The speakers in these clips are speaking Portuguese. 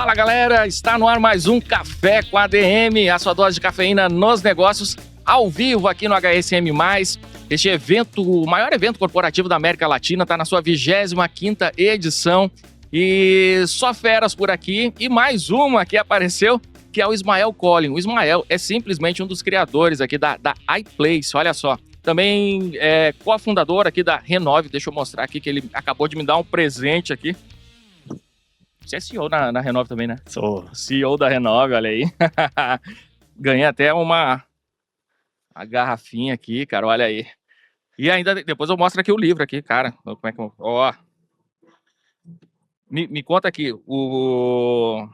Fala galera, está no ar mais um Café com a ADM, a sua dose de cafeína nos negócios, ao vivo aqui no HSM+. Este evento, o maior evento corporativo da América Latina, está na sua 25ª edição e só feras por aqui. E mais uma que apareceu, que é o Ismael Collin. O Ismael é simplesmente um dos criadores aqui da iPlace, olha só. Também é cofundador aqui da Renove, deixa eu mostrar aqui que ele acabou de me dar um presente aqui. Você é CEO na Renove também, né? Sou. CEO da Renove, olha aí. Ganhei até uma garrafinha aqui, cara, olha aí. E ainda, depois eu mostro aqui o livro aqui, cara. Como é que... Ó. Me conta aqui, o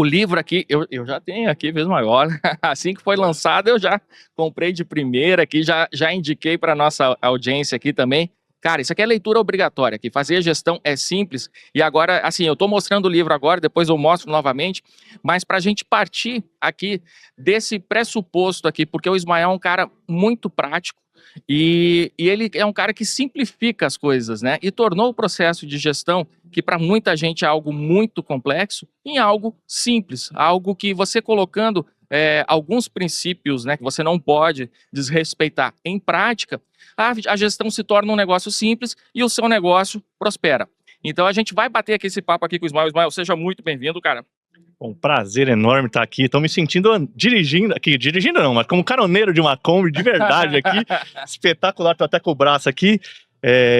livro aqui, eu já tenho aqui mesmo agora. Assim que foi lançado, eu já comprei de primeira aqui, já indiquei para nossa audiência aqui também. Cara, isso aqui é leitura obrigatória, que fazer a gestão é simples. E agora, assim, eu estou mostrando o livro agora, depois eu mostro novamente, mas para a gente partir aqui desse pressuposto aqui, porque o Ismael é um cara muito prático e ele é um cara que simplifica as coisas, né? E tornou o processo de gestão, que para muita gente é algo muito complexo, em algo simples, algo que você colocando alguns princípios, né, que você não pode desrespeitar em prática, a gestão se torna um negócio simples e o seu negócio prospera. Então a gente vai bater aqui esse papo aqui com o Ismael. Ismael, seja muito bem-vindo, cara. Um prazer enorme estar aqui. Estou me sentindo dirigindo não, mas como caroneiro de uma Kombi de verdade aqui. Espetacular, estou até com o braço aqui.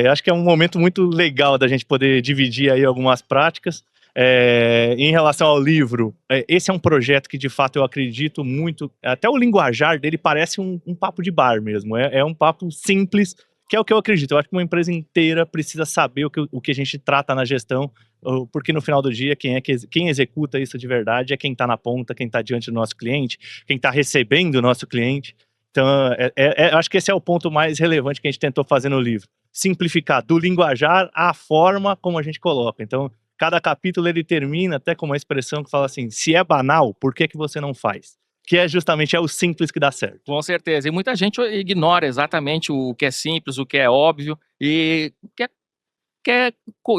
Acho que é um momento muito legal da gente poder dividir aí algumas práticas. Em relação ao livro, esse é um projeto que de fato eu acredito muito, até o linguajar dele parece um papo de bar mesmo, é um papo simples, que é o que eu acredito. Eu acho que uma empresa inteira precisa saber o que a gente trata na gestão, porque no final do dia quem executa isso de verdade é quem está na ponta, quem está diante do nosso cliente, quem está recebendo o nosso cliente. Então acho que esse é o ponto mais relevante que a gente tentou fazer no livro, simplificar do linguajar à forma como a gente coloca. Então cada capítulo ele termina até com uma expressão que fala assim: se é banal, por que você não faz? Que é justamente o simples que dá certo. Com certeza. E muita gente ignora exatamente o que é simples, o que é óbvio e quer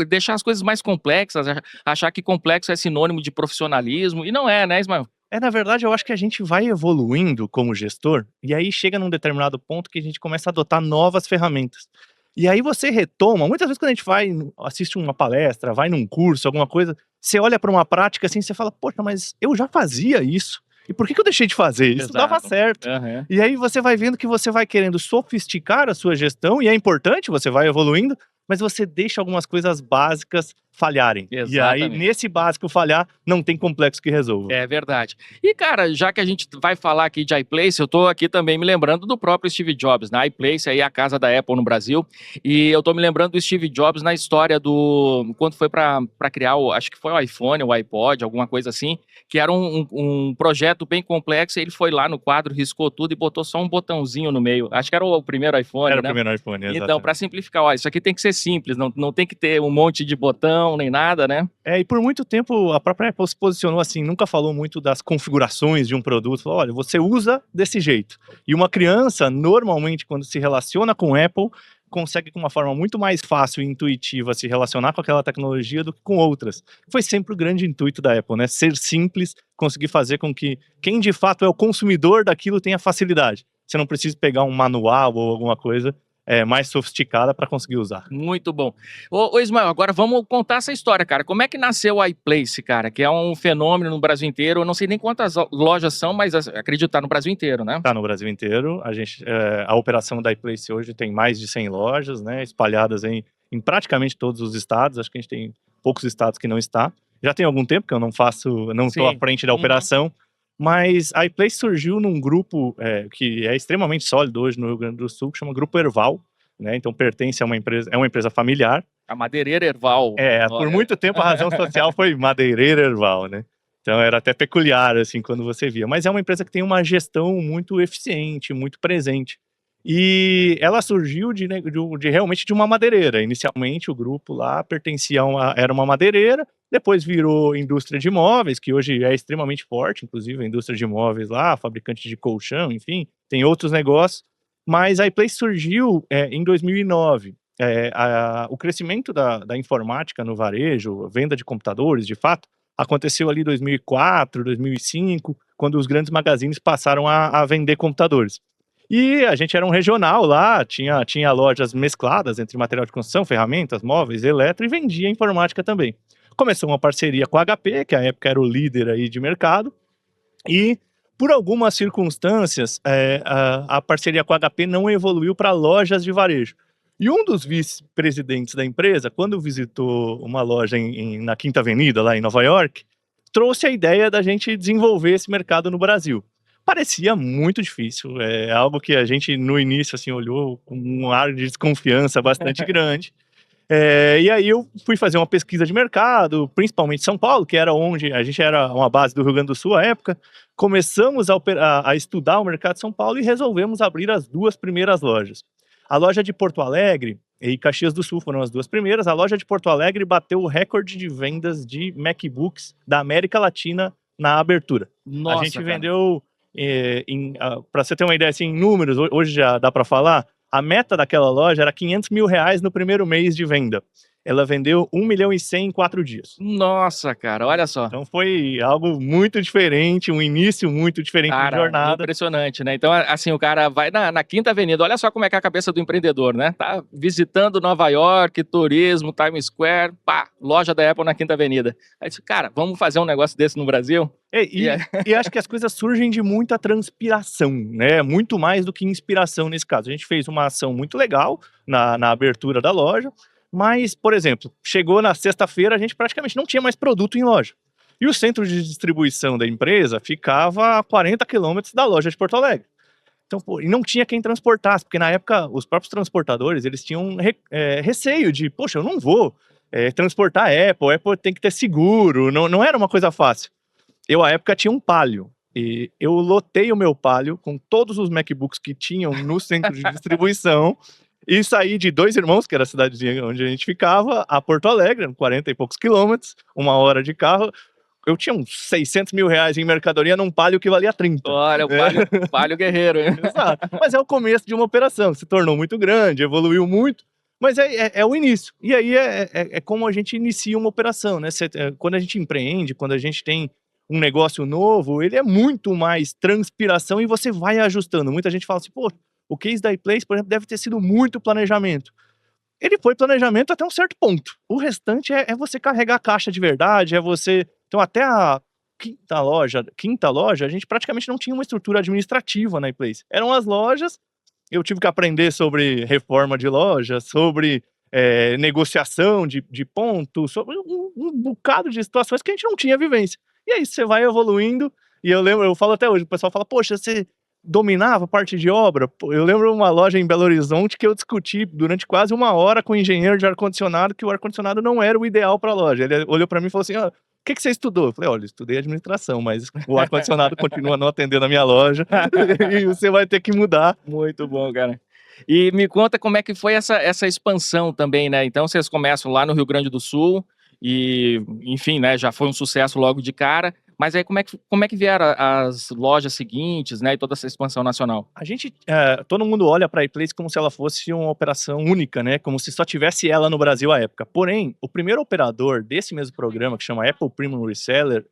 deixar as coisas mais complexas, achar que complexo é sinônimo de profissionalismo. E não é, né, Ismael? Na verdade, eu acho que a gente vai evoluindo como gestor e aí chega num determinado ponto que a gente começa a adotar novas ferramentas. E aí você retoma, muitas vezes quando a gente assiste uma palestra, vai num curso, alguma coisa, você olha para uma prática assim, você fala, poxa, mas eu já fazia isso. E por que eu deixei de fazer? Isso dava certo. Uhum. E aí você vai vendo que você vai querendo sofisticar a sua gestão, e é importante, você vai evoluindo, mas você deixa algumas coisas básicas falharem. Exatamente. E aí, nesse básico falhar, não tem complexo que resolva. É verdade. E, cara, já que a gente vai falar aqui de iPlace, eu tô aqui também me lembrando do próprio Steve Jobs, né? iPlace aí é a casa da Apple no Brasil, e eu tô me lembrando do Steve Jobs na história quando foi para criar, acho que foi o iPhone, o iPod, alguma coisa assim, que era um projeto bem complexo, e ele foi lá no quadro, riscou tudo e botou só um botãozinho no meio. Acho que era o primeiro iPhone, Era né? o primeiro iPhone, exatamente. Então, para simplificar, ó, isso aqui tem que ser simples, não tem que ter um monte de botão, nem nada, né? E por muito tempo a própria Apple se posicionou assim, nunca falou muito das configurações de um produto, falou, olha, você usa desse jeito. E uma criança, normalmente, quando se relaciona com Apple, consegue com uma forma muito mais fácil e intuitiva se relacionar com aquela tecnologia do que com outras. Foi sempre o grande intuito da Apple, né? Ser simples, conseguir fazer com que quem de fato é o consumidor daquilo tenha facilidade. Você não precisa pegar um manual ou alguma coisa mais sofisticada para conseguir usar. Muito bom. Ô Ismael, agora vamos contar essa história, cara. Como é que nasceu o iPlace, cara? Que é um fenômeno no Brasil inteiro. Eu não sei nem quantas lojas são, mas acredito que tá no Brasil inteiro, né? Tá no Brasil inteiro. A operação da iPlace hoje tem mais de 100 lojas, né? Espalhadas em praticamente todos os estados. Acho que a gente tem poucos estados que não está. Já tem algum tempo que eu não estou à frente da operação. Mas a iPlace surgiu num grupo que é extremamente sólido hoje no Rio Grande do Sul, que chama Grupo Erval, né? Então pertence a uma empresa familiar. A Madeireira Erval. Por muito tempo a razão social foi Madeireira Erval, né? Então era até peculiar, assim, quando você via. Mas é uma empresa que tem uma gestão muito eficiente, muito presente. E ela surgiu realmente de uma madeireira. Inicialmente o grupo lá era uma madeireira, depois virou indústria de imóveis, que hoje é extremamente forte, inclusive a indústria de imóveis lá, fabricante de colchão, enfim, tem outros negócios. Mas a iPlace surgiu em 2009. O crescimento da informática no varejo, venda de computadores, de fato, aconteceu ali em 2004, 2005, quando os grandes magazines passaram a vender computadores. E a gente era um regional lá, tinha lojas mescladas entre material de construção, ferramentas, móveis, eletro, e vendia informática também. Começou uma parceria com a HP, que à época era o líder aí de mercado, e por algumas circunstâncias, a parceria com a HP não evoluiu para lojas de varejo. E um dos vice-presidentes da empresa, quando visitou uma loja na Quinta Avenida, lá em Nova York, trouxe a ideia da gente desenvolver esse mercado no Brasil. Parecia muito difícil, é algo que a gente no início assim, olhou com um ar de desconfiança bastante grande. E aí eu fui fazer uma pesquisa de mercado, principalmente São Paulo, que era onde a gente era uma base do Rio Grande do Sul à época. Começamos a estudar o mercado de São Paulo e resolvemos abrir as 2 primeiras lojas. A loja de Porto Alegre e Caxias do Sul foram as 2 primeiras. A loja de Porto Alegre bateu o recorde de vendas de MacBooks da América Latina na abertura. Nossa, a gente cara. vendeu, para você ter uma ideia assim, em números, hoje já dá para falar, a meta daquela loja era R$500 mil no primeiro mês de venda. Ela vendeu 1,1 milhão em 4 dias. Nossa, cara, olha só. Então foi algo muito diferente, um início muito diferente de jornada. Impressionante, né? Então, assim, o cara vai na Quinta Avenida, olha só como é que é a cabeça do empreendedor, né? Tá visitando Nova York, turismo, Times Square, pá, loja da Apple na Quinta Avenida. Aí disse, cara, vamos fazer um negócio desse no Brasil? E acho que as coisas surgem de muita transpiração, né? Muito mais do que inspiração nesse caso. A gente fez uma ação muito legal na abertura da loja, mas, por exemplo, chegou na sexta-feira, a gente praticamente não tinha mais produto em loja. E o centro de distribuição da empresa ficava a 40 quilômetros da loja de Porto Alegre. Então, e não tinha quem transportasse, porque na época os próprios transportadores, eles tinham receio de, poxa, eu não vou transportar a Apple tem que ter seguro, não era uma coisa fácil. Eu, à época, tinha um Palio, e eu lotei o meu Palio com todos os MacBooks que tinham no centro de distribuição, e saí de Dois Irmãos, que era a cidade onde a gente ficava, a Porto Alegre, 40 e poucos quilômetros, 1 hora de carro. Eu tinha uns R$600 mil em mercadoria num Palio que valia 30. Olha, o Palio guerreiro. Exato. Mas é o começo de uma operação, se tornou muito grande, evoluiu muito, mas é o início. E aí é como a gente inicia uma operação, né? Quando a gente empreende, quando a gente tem um negócio novo, ele é muito mais transpiração e você vai ajustando. Muita gente fala assim, pô, o case da iPlace, por exemplo, deve ter sido muito planejamento. Ele foi planejamento até um certo ponto. O restante é você carregar a caixa de verdade, é você... Então, até a quinta loja, a gente praticamente não tinha uma estrutura administrativa na iPlace. Eram as lojas, eu tive que aprender sobre reforma de loja, sobre negociação de pontos, sobre um bocado de situações que a gente não tinha vivência. E aí você vai evoluindo, e eu falo até hoje, o pessoal fala, poxa, você dominava a parte de obra? Eu lembro uma loja em Belo Horizonte que eu discuti durante quase 1 hora com o engenheiro de ar-condicionado que o ar-condicionado não era o ideal para a loja. Ele olhou para mim e falou assim, o que você estudou? Eu falei, olha, eu estudei administração, mas o ar-condicionado continua não atendendo a minha loja e você vai ter que mudar. Muito bom, cara. E me conta como é que foi essa expansão também, né? Então vocês começam lá no Rio Grande do Sul e, enfim, né, já foi um sucesso logo de cara. Mas aí como é que vieram as lojas seguintes, né, e toda essa expansão nacional? A gente, todo mundo olha para a iPlace como se ela fosse uma operação única, né, como se só tivesse ela no Brasil à época. Porém, o primeiro operador desse mesmo programa, que chama Apple Premium Reseller,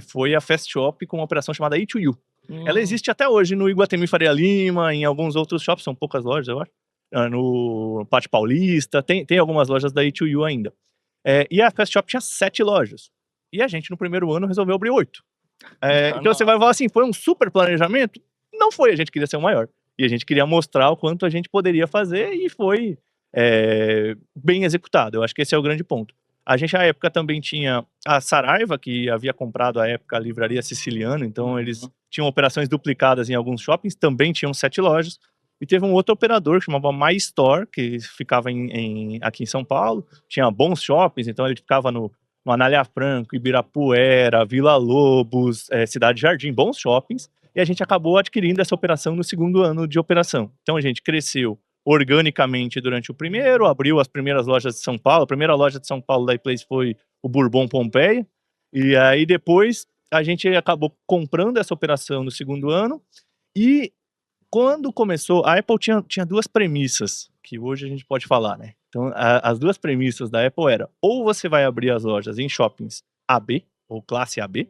foi a Fast Shop com uma operação chamada E2U. Ela existe até hoje no Iguatemi Faria Lima, em alguns outros shops, são poucas lojas, eu acho. No Pátio Paulista, tem algumas lojas da E2U ainda. E a Fast Shop tinha 7 lojas. E a gente, no primeiro ano, resolveu abrir 8. Então você vai falar assim, foi um super planejamento? Não foi, a gente queria ser o maior. E a gente queria mostrar o quanto a gente poderia fazer e foi bem executado. Eu acho que esse é o grande ponto. A gente, à época, também tinha a Saraiva, que havia comprado, à época, a Livraria Siciliana. Então, eles tinham operações duplicadas em alguns shoppings, também tinham 7 lojas. E teve um outro operador que chamava My Store, que ficava aqui em São Paulo. Tinha bons shoppings, então ele ficava no Anália Franco, Ibirapuera, Vila Lobos, Cidade Jardim, bons shoppings, e a gente acabou adquirindo essa operação no segundo ano de operação. Então a gente cresceu organicamente durante o primeiro, abriu as primeiras lojas de São Paulo, a primeira loja de São Paulo da iPlace foi o Bourbon Pompeia, e aí depois a gente acabou comprando essa operação no segundo ano, e quando começou, a Apple tinha 2 premissas, que hoje a gente pode falar, né? Então, as 2 premissas da Apple era, ou você vai abrir as lojas em shoppings AB, ou classe AB,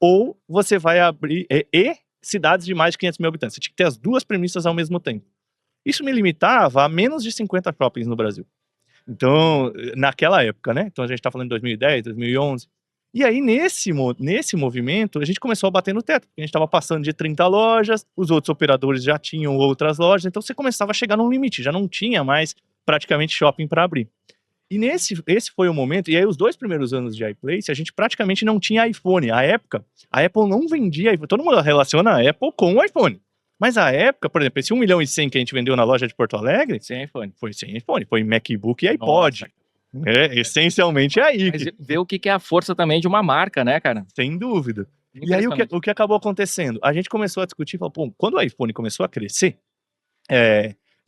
ou você vai abrir cidades de mais de 500 mil habitantes. Você tinha que ter as duas premissas ao mesmo tempo. Isso me limitava a menos de 50 shoppings no Brasil. Então, naquela época, né? Então a gente está falando de 2010, 2011. E aí, nesse movimento, a gente começou a bater no teto. A gente estava passando de 30 lojas, os outros operadores já tinham outras lojas, então você começava a chegar num limite, já não tinha mais praticamente shopping para abrir. E esse foi o momento, e aí os 2 primeiros anos de iPlace, a gente praticamente não tinha iPhone. À época, a Apple não vendia iPhone. Todo mundo relaciona a Apple com o iPhone. Mas a época, por exemplo, esse 1 milhão e 100 que a gente vendeu na loja de Porto Alegre, Sem iPhone. foi sem iPhone, foi MacBook e iPod. Essencialmente é aí. Mas vê o que é a força também de uma marca, né, cara? Sem dúvida. E aí o que acabou acontecendo? A gente começou a discutir, falou, pô, quando o iPhone começou a crescer,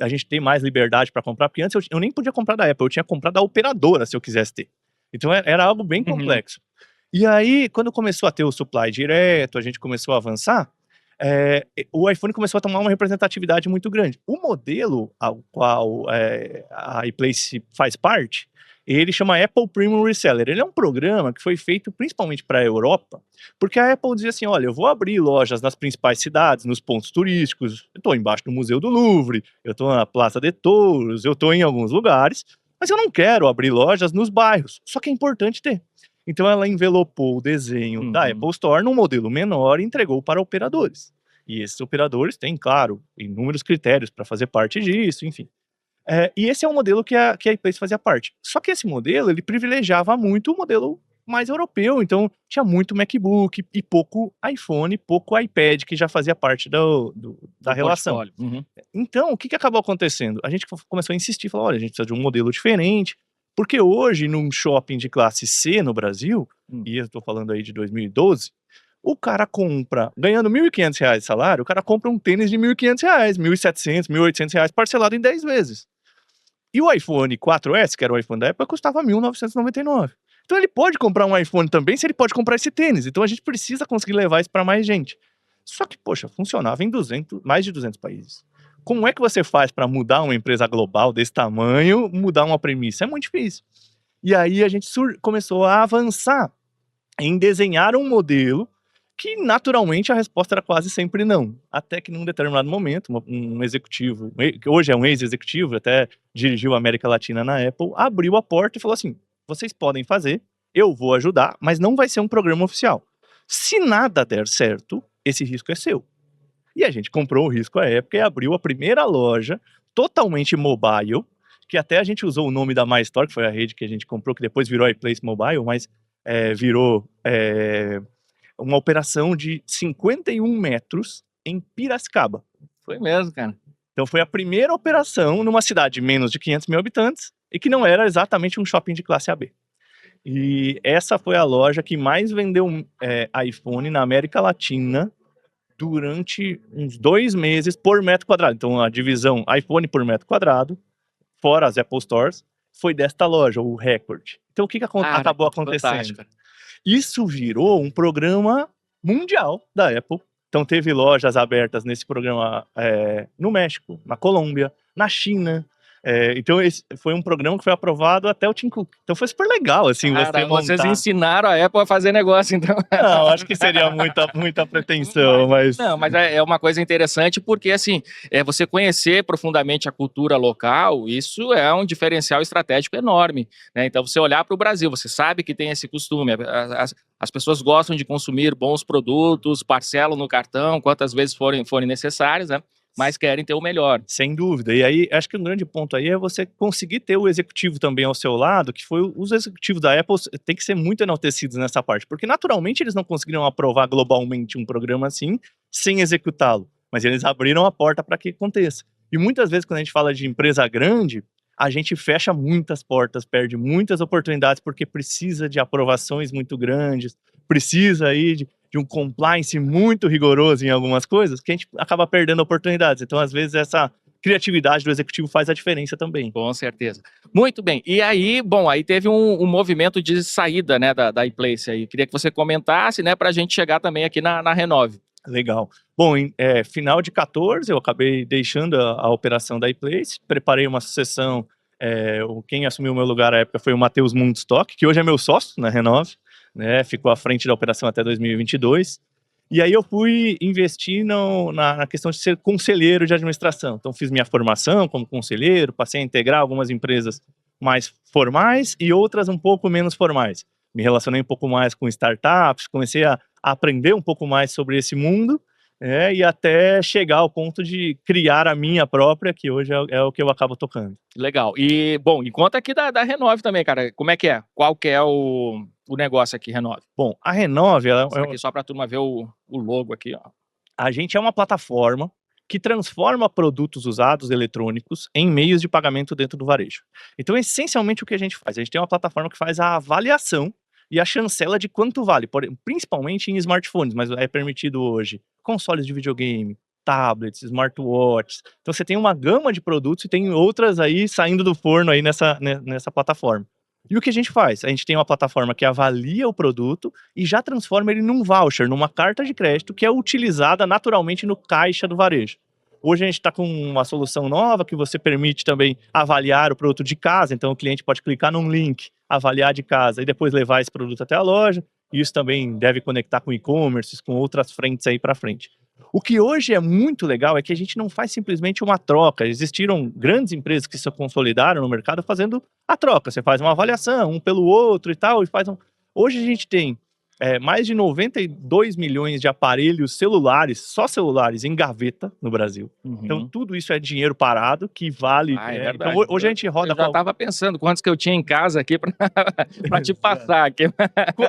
a gente tem mais liberdade para comprar, porque antes eu nem podia comprar da Apple, eu tinha comprado da operadora se eu quisesse ter. Então era algo bem complexo. E aí, quando começou a ter o supply direto, a gente começou a avançar, o iPhone começou a tomar uma representatividade muito grande. O modelo ao qual a iPlace faz parte, ele chama Apple Premium Reseller. Ele é um programa que foi feito principalmente para a Europa, porque a Apple dizia assim, olha, eu vou abrir lojas nas principais cidades, nos pontos turísticos, eu estou embaixo do Museu do Louvre, eu estou na Plaza de Touros, eu estou em alguns lugares, mas eu não quero abrir lojas nos bairros, só que é importante ter. Então ela envelopou o desenho da Apple Store num modelo menor e entregou para operadores. E esses operadores têm, claro, inúmeros critérios para fazer parte disso, enfim. E esse é um modelo que a iPlace fazia parte. Só que esse modelo, ele privilegiava muito o modelo mais europeu, então tinha muito MacBook e pouco iPhone, pouco iPad, que já fazia parte da relação. Então, o que acabou acontecendo? A gente começou a insistir, falou, olha, a gente precisa de um modelo diferente, porque hoje, num shopping de classe C no Brasil, e eu estou falando aí de 2012, o cara compra, ganhando R$1.500 de salário, o cara compra um tênis de R$1.500, R$1.700, R$1.800, parcelado em 10 vezes. E o iPhone 4S, que era o iPhone da época, custava R$1.999. Então ele pode comprar um iPhone também, se ele pode comprar esse tênis. Então a gente precisa conseguir levar isso para mais gente. Só que, poxa, funcionava em mais de 200 países. Como é que você faz para mudar uma empresa global desse tamanho, mudar uma premissa? É muito difícil. E aí a gente começou a avançar em desenhar um modelo que, naturalmente, a resposta era quase sempre não. Até que, num determinado momento, um executivo, que hoje é um ex-executivo, até dirigiu a América Latina na Apple, abriu a porta e falou assim, vocês podem fazer, eu vou ajudar, mas não vai ser um programa oficial. Se nada der certo, esse risco é seu. E a gente comprou o risco à época e abriu a primeira loja totalmente mobile, que até a gente usou o nome da MyStore, que foi a rede que a gente comprou, que depois virou iPlace Mobile, mas virou uma operação de 51 metros em Piracicaba. Foi mesmo, cara. Então foi a primeira operação numa cidade de menos de 500 mil habitantes e que não era exatamente um shopping de classe AB. E essa foi a loja que mais vendeu iPhone na América Latina durante uns 2 meses por metro quadrado. Então a divisão iPhone por metro quadrado, fora as Apple Stores, foi desta loja, o recorde. Então o que acabou acontecendo? Fantástico. Isso virou um programa mundial da Apple. Então teve lojas abertas nesse programa no México, na Colômbia, na China. Então esse foi um programa que foi aprovado até o Tim Cook. Então foi super legal, assim, cara, vocês ensinaram a Apple a fazer negócio, então. Não, acho que seria muita pretensão, mas... Não, mas é uma coisa interessante porque, assim, você conhecer profundamente a cultura local, isso é um diferencial estratégico enorme, né? Então, você olhar para o Brasil, você sabe que tem esse costume, as pessoas gostam de consumir bons produtos, parcelam no cartão, quantas vezes forem necessárias, né? Mas querem ter o melhor. Sem dúvida. E aí, acho que um grande ponto aí é você conseguir ter o executivo também ao seu lado, que foi os executivos da Apple tem que ser muito enaltecidos nessa parte, porque naturalmente eles não conseguiram aprovar globalmente um programa assim, sem executá-lo, mas eles abriram a porta para que aconteça. E muitas vezes quando a gente fala de empresa grande, a gente fecha muitas portas, perde muitas oportunidades, porque precisa de aprovações muito grandes, precisa aí de um compliance muito rigoroso em algumas coisas, que a gente acaba perdendo oportunidades. Então, às vezes, essa criatividade do executivo faz a diferença também. Com certeza. Muito bem. E aí, bom, aí teve um movimento de saída, né, da iPlace aí. Queria que você comentasse, né, para a gente chegar também aqui na Renove. Legal. Bom, em final de 14, eu acabei deixando a operação da iPlace, preparei uma sucessão, quem assumiu o meu lugar à época foi o Matheus Mundstock, que hoje é meu sócio na Renove. né? Ficou à frente da operação até 2022. E aí eu fui investir na questão de ser conselheiro de administração. Então fiz minha formação como conselheiro, passei a integrar algumas empresas mais formais e outras um pouco menos formais. Me relacionei um pouco mais com startups, comecei a aprender um pouco mais sobre esse mundo, e até chegar ao ponto de criar a minha própria, que hoje é o que eu acabo tocando. Legal. E, bom, e conta aqui da Renove também, cara. Como é que é? Qual que é o negócio aqui, Renove? Bom, a Renove, Aqui só para a turma ver o logo aqui, ó. A gente é uma plataforma que transforma produtos usados eletrônicos em meios de pagamento dentro do varejo. Então, essencialmente, o que a gente faz? A gente tem uma plataforma que faz a avaliação e a chancela de quanto vale, principalmente em smartphones, mas é permitido hoje consoles de videogame, tablets, smartwatches. Então, você tem uma gama de produtos e tem outras aí saindo do forno aí nessa plataforma. E o que a gente faz? A gente tem uma plataforma que avalia o produto e já transforma ele num voucher, numa carta de crédito que é utilizada naturalmente no caixa do varejo. Hoje a gente está com uma solução nova que você permite também avaliar o produto de casa, então o cliente pode clicar num link, avaliar de casa e depois levar esse produto até a loja. E isso também deve conectar com e-commerce, com outras frentes aí para frente. O que hoje é muito legal é que a gente não faz simplesmente uma troca. Existiram grandes empresas que se consolidaram no mercado fazendo a troca. Você faz uma avaliação, um pelo outro e tal. Hoje a gente tem mais de 92 milhões de aparelhos celulares, só celulares, em gaveta no Brasil. Uhum. Então tudo isso é dinheiro parado que vale. É verdade. Então hoje a gente roda. Eu já estava pensando quantos que eu tinha em casa aqui para te passar aqui.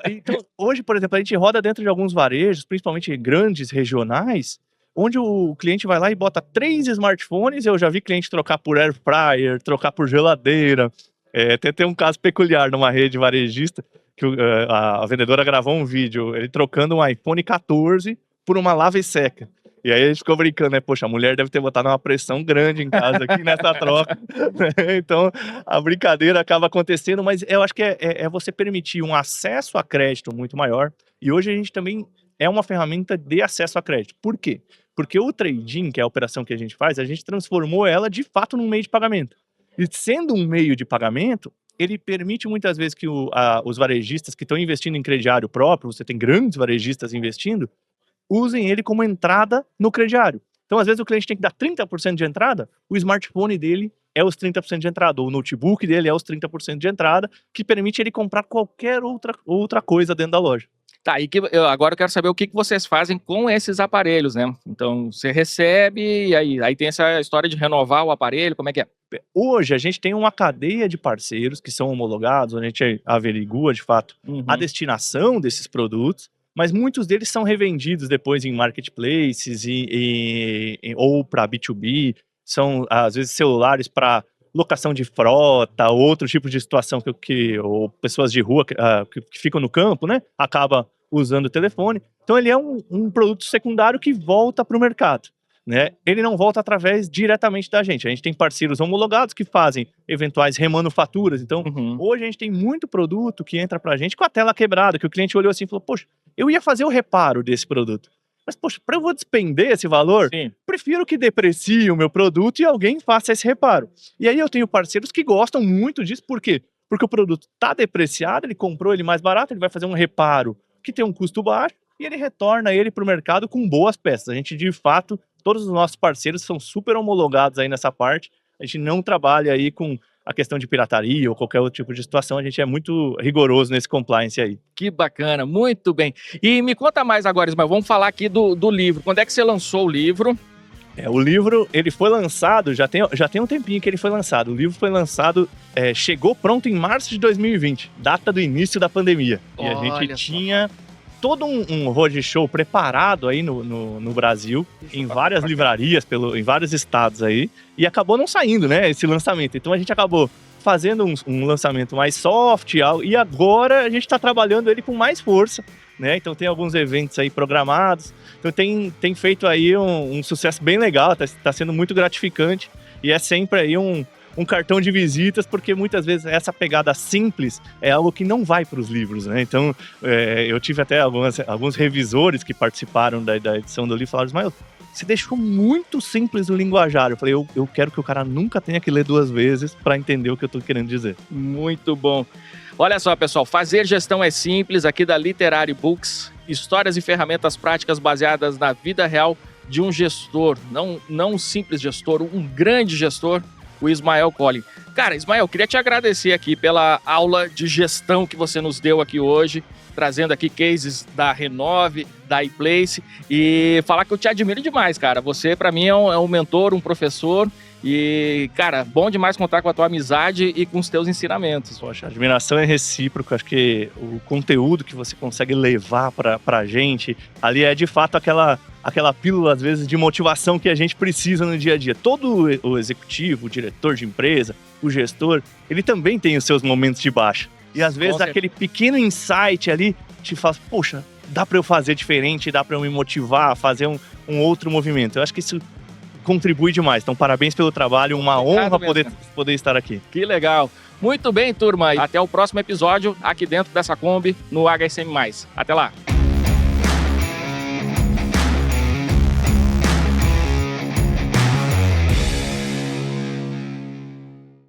Então, hoje, por exemplo, a gente roda dentro de alguns varejos, principalmente grandes regionais, onde o cliente vai lá e bota 3 smartphones. Eu já vi cliente trocar por air fryer, trocar por geladeira. Tem um caso peculiar numa rede varejista, que a vendedora gravou um vídeo, ele trocando um iPhone 14 por uma lava e seca. E aí a gente ficou brincando, né? Poxa, a mulher deve ter botado uma pressão grande em casa aqui nessa troca. Então, a brincadeira acaba acontecendo, mas eu acho que é você permitir um acesso a crédito muito maior. E hoje a gente também é uma ferramenta de acesso a crédito. Por quê? Porque o trade-in, que é a operação que a gente faz, a gente transformou ela de fato num meio de pagamento. E sendo um meio de pagamento, ele permite muitas vezes que os varejistas que estão investindo em crediário próprio, você tem grandes varejistas investindo, usem ele como entrada no crediário. Então, às vezes, o cliente tem que dar 30% de entrada, o smartphone dele é os 30% de entrada, ou o notebook dele é os 30% de entrada, que permite ele comprar qualquer outra coisa dentro da loja. Tá, agora eu quero saber o que vocês fazem com esses aparelhos, né? Então, você recebe, e aí tem essa história de renovar o aparelho, como é que é? Hoje, a gente tem uma cadeia de parceiros que são homologados, onde a gente averigua, de fato, a destinação desses produtos, mas muitos deles são revendidos depois em marketplaces ou para B2B, são, às vezes, celulares para locação de frota, outro tipo de situação ou pessoas de rua que ficam no campo, né, acaba usando o telefone. Então ele é um produto secundário que volta para o mercado, né? Ele não volta diretamente da gente. A gente tem parceiros homologados que fazem eventuais remanufaturas. Então, hoje a gente tem muito produto que entra para a gente com a tela quebrada, que o cliente olhou assim e falou, poxa, eu ia fazer o reparo desse produto. Mas, poxa, para eu vou despender esse valor, prefiro que deprecie o meu produto e alguém faça esse reparo. E aí eu tenho parceiros que gostam muito disso. Por quê? Porque o produto está depreciado, ele comprou ele mais barato, ele vai fazer um reparo que tem um custo baixo e ele retorna ele para o mercado com boas peças. A gente, de fato, todos os nossos parceiros são super homologados aí nessa parte. A gente não trabalha aí com a questão de pirataria ou qualquer outro tipo de situação, a gente é muito rigoroso nesse compliance aí. Que bacana, muito bem. E me conta mais agora, Ismael, vamos falar aqui do livro. Quando é que você lançou o livro? O livro, ele foi lançado, já tem um tempinho que ele foi lançado. O livro foi lançado, chegou pronto em março de 2020, data do início da pandemia. E a gente tinha todo um roadshow preparado aí no Brasil, em várias livrarias, em vários estados aí, e acabou não saindo, né, esse lançamento. Então a gente acabou fazendo um lançamento mais soft, e agora a gente está trabalhando ele com mais força, né? Então tem alguns eventos aí programados, então tem feito aí um sucesso bem legal, tá sendo muito gratificante, e é sempre aí um cartão de visitas, porque muitas vezes essa pegada simples é algo que não vai para os livros, né? Então, eu tive até alguns revisores que participaram da edição do livro e falaram, Ismael, você deixou muito simples o linguajar. Eu falei, eu quero que o cara nunca tenha que ler 2 vezes para entender o que eu estou querendo dizer. Muito bom. Olha só, pessoal, fazer gestão é simples, aqui da Literary Books, histórias e ferramentas práticas baseadas na vida real de um gestor, não um simples gestor, um grande gestor, o Ismael Collin. Cara, Ismael, queria te agradecer aqui pela aula de gestão que você nos deu aqui hoje, trazendo aqui cases da Renove, da iPlace, e falar que eu te admiro demais, cara. Você, para mim, é um mentor, um professor, e, cara, bom demais contar com a tua amizade e com os teus ensinamentos. Poxa, a admiração é recíproca. Acho que o conteúdo que você consegue levar pra gente ali é, de fato, aquela pílula, às vezes, de motivação que a gente precisa no dia a dia. Todo o executivo, o diretor de empresa, o gestor, ele também tem os seus momentos de baixa. E, às vezes, aquele pequeno insight ali te faz, poxa, dá para eu fazer diferente, dá para eu me motivar a fazer um outro movimento. Eu acho que isso contribui demais. Então, parabéns pelo trabalho, uma honra poder estar aqui. Que legal. Muito bem, turma. Até o próximo episódio aqui dentro dessa Kombi no HSM+. Até lá.